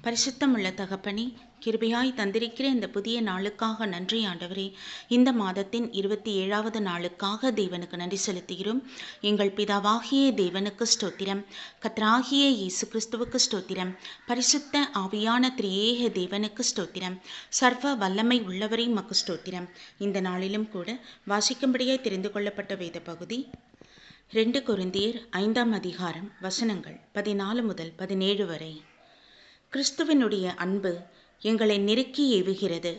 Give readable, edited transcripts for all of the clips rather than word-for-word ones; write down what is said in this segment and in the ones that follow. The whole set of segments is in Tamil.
பரிசுத்தமுள்ள தகப்பனே, கிருபையாய் தந்திருக்கிற இந்த புதிய நாளுக்காக நன்றி ஆண்டவரே. இந்த மாதத்தின் 27வது நாளுக்காக தேவனுக்கு நன்றி செலுத்துகிறோம். எங்கள் பிதாவாகிய தேவனுக்கு ஸ்தோத்திரம். கர்த்தராகிய இயேசு கிறிஸ்துவுக்கு ஸ்தோத்திரம். பரிசுத்த ஆவியான திரியேக தேவனுக்கு ஸ்தோத்திரம். சர்வ வல்லமை உள்ளவரை மக்கு ஸ்தோத்திரம். இந்த நாளிலும் கூட வாசிக்கும்படியாய் தெரிந்து கொள்ளப்பட்ட வேத பகுதி 2 கொரிந்தியர் 5ஆம் அதிகாரம் வசனங்கள் 14 முதல் 17 வரை. கிறிஸ்துவினுடைய அன்பு எங்களை நெருக்கி ஏவுகிறது.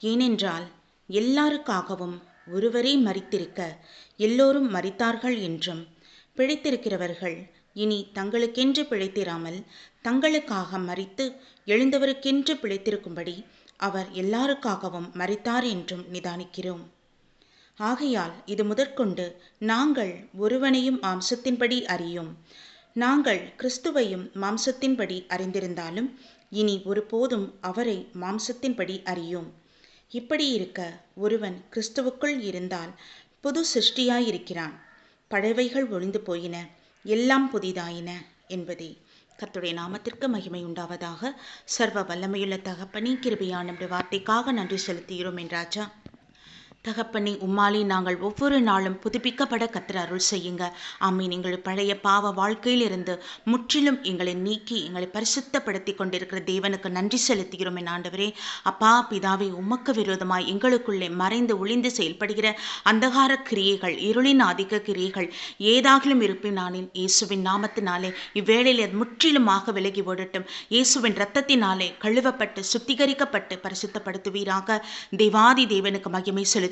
ஏனென்றால் எல்லாருக்காகவும் ஒருவரே மரித்திருக்க எல்லோரும் மரித்தார்கள் என்றும், பிழைத்திருக்கிறவர்கள் இனி தங்களுக்கென்று பிழைத்திராமல் தங்களுக்காக மரித்து எழுந்தவருக்கென்று பிழைத்திருக்கும்படி அவர் எல்லாருக்காகவும் மரித்தார் என்றும் நிதானிக்கிறோம். ஆகையால் இது முதற்கொண்டு நாங்கள் ஒருவனையும் மாம்சத்தின்படி அறியோம். நாங்கள் கிறிஸ்துவையும் மாம்சத்தின்படி அறிந்திருந்தாலும் இனி ஒருபோதும் அவரை மாம்சத்தின்படி அறியோம். இப்படி இருக்க ஒருவன் கிறிஸ்துவுக்குள் இருந்தால் புது சிருஷ்டியாயிருக்கிறான். பழையவைகள் ஒழிந்து போயின, எல்லாம் புதிதாயின என்பதே. கர்த்தருடைய நாமத்திற்கு மகிமை உண்டாவதாக. சர்வ வல்லமையுள்ள தகப்பனே, கிருபையான நம்முடைய வார்த்தைக்காக நன்றி செலுத்துகிறோம் என்றாச்சா. தகப்பனே, உம்மாலே நாங்கள் ஒவ்வொரு நாளும் புதுப்பிக்கப்பட கர்த்தர் அருள் செய்யுங்க. ஆமீன். எங்கள் பழைய பாவ வாழ்க்கையில் இருந்து முற்றிலும் எங்களை நீக்கி எங்களை பரிசுத்தப்படுத்தி கொண்டிருக்கிற தேவனுக்கு நன்றி செலுத்துகிறோம் என் ஆண்டவரே. அப்பா பிதாவே, உமக்கு விரோதமாய் எங்களுக்குள்ளே மறைந்து ஒளிந்து செயல்படுகிற அந்தகார கிரியைகள், இருளின் ஆதிக்க கிரியைகள் ஏதாகிலும் இருப்பினானின் இயேசுவின் நாமத்தினாலே இவ்வேளையில் அது முற்றிலுமாக விலகி ஓடட்டும். இயேசுவின் இரத்தத்தினாலே கழுவப்பட்டு சுத்திகரிக்கப்பட்டு பரிசுத்தப்படுத்துவீராக. தேவாதி தேவனுக்கு மகிமை செலுத்துகிறோம்.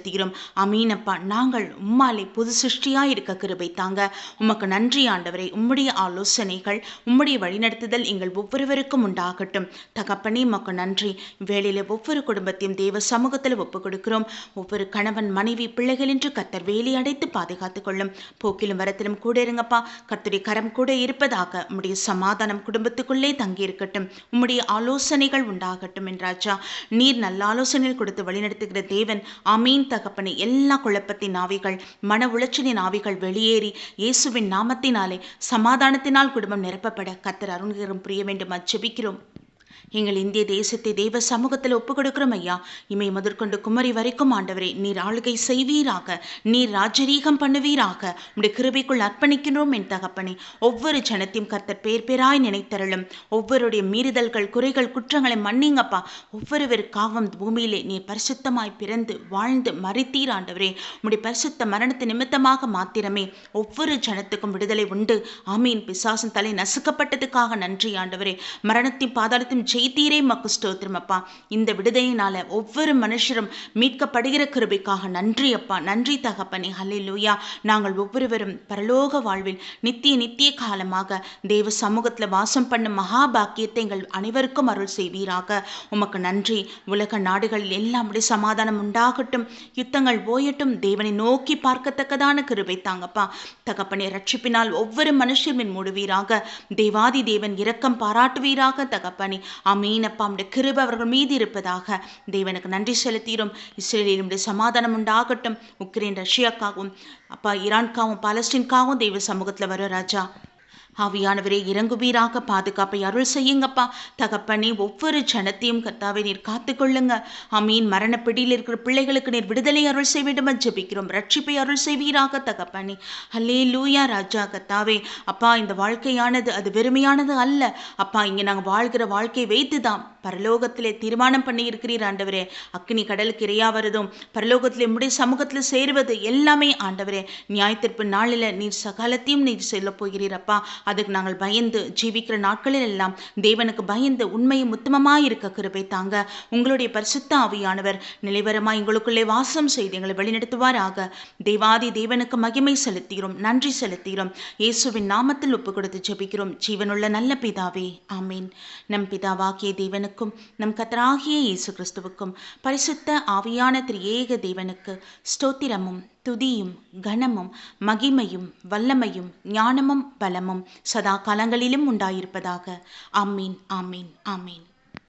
அமீனப்பா. நாங்கள் உம்மாலே புது சிருஷ்டியாய் இருக்க கிருபை தாங்க. உமக்கு நன்றி ஆண்டவரே. உம்முடைய ஆலோசனைகள், உம்முடைய வழிநடத்துதல் எங்கள் ஒவ்வொருவருக்கும் உண்டாகட்டும். தகப்பனே, உமக்கு நன்றி. வேளையில ஒவ்வொரு குடும்பத்தையும் தேவ சமூகத்தில் ஒப்புக் கொடுக்கிறோம். ஒவ்வொரு கணவன் மனைவி பிள்ளைகள் என்று கர்த்தர் வேலி அடைத்து பாதுகாத்துக் கொள்ளும். போக்கிலும் வரத்திலும் கூட இருங்கப்பா. கர்த்தருடைய கரம் கூட இருப்பதாக. உம்முடைய சமாதானம் குடும்பத்துக்குள்ளே தங்கி இருக்கட்டும். உம்முடைய ஆலோசனைகள் உண்டாகட்டும் என்றாச்சா. நீர் நல்ல ஆலோசனைகள் கொடுத்து வழிநடத்துகிற தேவன். ஆமீன் தகப்பனே. எல்லா குழப்பத்தின் ஆவிகள், மன உளைச்சலின் ஆவிகள் வெளியேறி இயேசுவின் நாமத்தினாலே சமாதானத்தினால் குடும்பம் நிரப்பப்பட கர்த்தர் அருள்கரம் புரிய வேண்டும் ஜெபிக்கிறோம். எங்கள் இந்திய தேசத்தை தேவ சமூகத்தில் ஒப்புக் கொடுக்கிறோம் ஐயா. இமை முதற்கொண்டு குமரி வரைக்கும் ஆண்டவரே, நீர் ஆளுகை செய்வீராக, நீர் ராஜரீகம் பண்ணுவீராக. உடைய கிருபைக்குள் அர்ப்பணிக்கிறோம் என் தகப்பனே. ஒவ்வொரு ஜனத்தையும் கர்த்தர் பேர் பேராய் நினைத்தருளும். ஒவ்வொருடைய மீறுதல்கள், குறைகள், குற்றங்களை மன்னிங்கப்பா. ஒவ்வொருவருக்காகவும் பூமியிலே நீர் பரிசுத்தமாய் பிறந்து வாழ்ந்து மரித்தீர் ஆண்டவரே. உடைய பரிசுத்த மரணத்தை நிமித்தமாக மாத்திரமே ஒவ்வொரு ஜனத்துக்கும் விடுதலை உண்டு. ஆமீன். பிசாசின் தலை நசுக்கப்பட்டதுக்காக நன்றி ஆண்டவரே. மரணத்தின் பாதாளத்தின் செய்தீரே மக்கு ஸ்தோத்திரம் அப்பா. இந்த விடுதலையினால ஒவ்வொரு மனுஷரும் மீட்கப்படுகிற கிருபைக்காக நன்றி அப்பா. நன்றி தகப்பனே. ஹல்லேலூயா. நாங்கள் ஒவ்வொருவரும் பரலோக வாழ்வில் நித்திய காலமாக தேவ சமூகத்தில் வாசம் பண்ணும் மகாபாக்கியத்தை எங்கள் அனைவருக்கும் அருள் செய்வீராக. உமக்கு நன்றி. உலக நாடுகளில் எல்லாம் சமாதானம் உண்டாகட்டும், யுத்தங்கள் ஓயட்டும். தேவனை நோக்கி பார்க்கத்தக்கதான கிருபை தாங்கப்பா. தகப்பனே, ரட்சிப்பினால் ஒவ்வொரு மனுஷரின் மூடுவீராக. தேவாதி தேவன் இரக்கம் பாராட்டுவீராக தகப்பனே. ஆமீனப்பா. உம்முடைய கிருபை அவர்கள் மீது இருப்பதாக. தேவனுக்கு நன்றி செலுத்துகிறோம். இஸ்ரேலில் சமாதானம் உண்டாகட்டும். உக்ரைன் ரஷ்யாக்காகவும் அப்பா, ஈரான்காகவும் பாலஸ்தீன்காகவும் தேவ சமூகத்தில் வர ராஜா. ஆவியானவரே, இறங்குவீராக. பாதுகாப்பை அருள் செய்யுங்கப்பா. தகப்பனே, ஒவ்வொரு ஜனத்தையும் கர்த்தாவை நீர் காத்துக்கொள்ளுங்க. ஆமீன். மரண பிடியில் இருக்கிற பிள்ளைகளுக்கு நீர் விடுதலை அருள் செய்ய வேண்டும் ஜெபிக்கிறோம். ரட்சிப்பை அருள் செய்வீராக தகப்பனே. ஹல்லேலூயா ராஜா. கர்த்தாவே அப்பா, இந்த வாழ்க்கையானது அது வெறுமையானது அல்ல அப்பா. இங்கே நாங்கள் வாழ்கிற வாழ்க்கை வைத்துதான் பரலோகத்திலே தீர்மானம் பண்ணி இருக்கிறீர் ஆண்டவரே. அக்னி கடலுக்கு இரையா வருதும், பரலோகத்திலே உம்முடைய சமூகத்தில் சேருவது எல்லாமே ஆண்டவரே. நியாயத்தீர்ப்பு நாளில் நீர் சகலத்தையும் நீர் சொல்ல போகிறீர் அப்பா. அதுக்கு நாங்கள் பயந்து ஜீவிக்கிற நாட்களில் எல்லாம் தேவனுக்கு பயந்து உண்மையும் உத்தமமாய் இருக்க கிருபை தாங்க. உங்களுடைய பரிசுத்த ஆவியானவர் நிலைவரமாய் எங்களுக்குள்ளே வாசம் செய்து எங்களை வழிநடத்துவாராக. தேவாதி தேவனுக்கு மகிமை செலுத்துகிறோம், நன்றி செலுத்துகிறோம். இயேசுவின் நாமத்தில் ஒப்பு கொடுத்து ஜெபிக்கிறோம் ஜீவனுள்ள நல்ல பிதாவே. ஆமீன். நம் பிதாவாகிய தேவனுக்கும் நம் கர்த்தராகிய இயேசு கிறிஸ்துவுக்கும் பரிசுத்த ஆவியான திரியேக தேவனுக்கு ஸ்தோத்திரமும் துதியும் கனமும் மகிமையும் வல்லமையும் ஞானமும் பலமும் சதா காலங்களிலும் உண்டாயிருப்பதாக. ஆமீன், ஆமீன், ஆமீன்.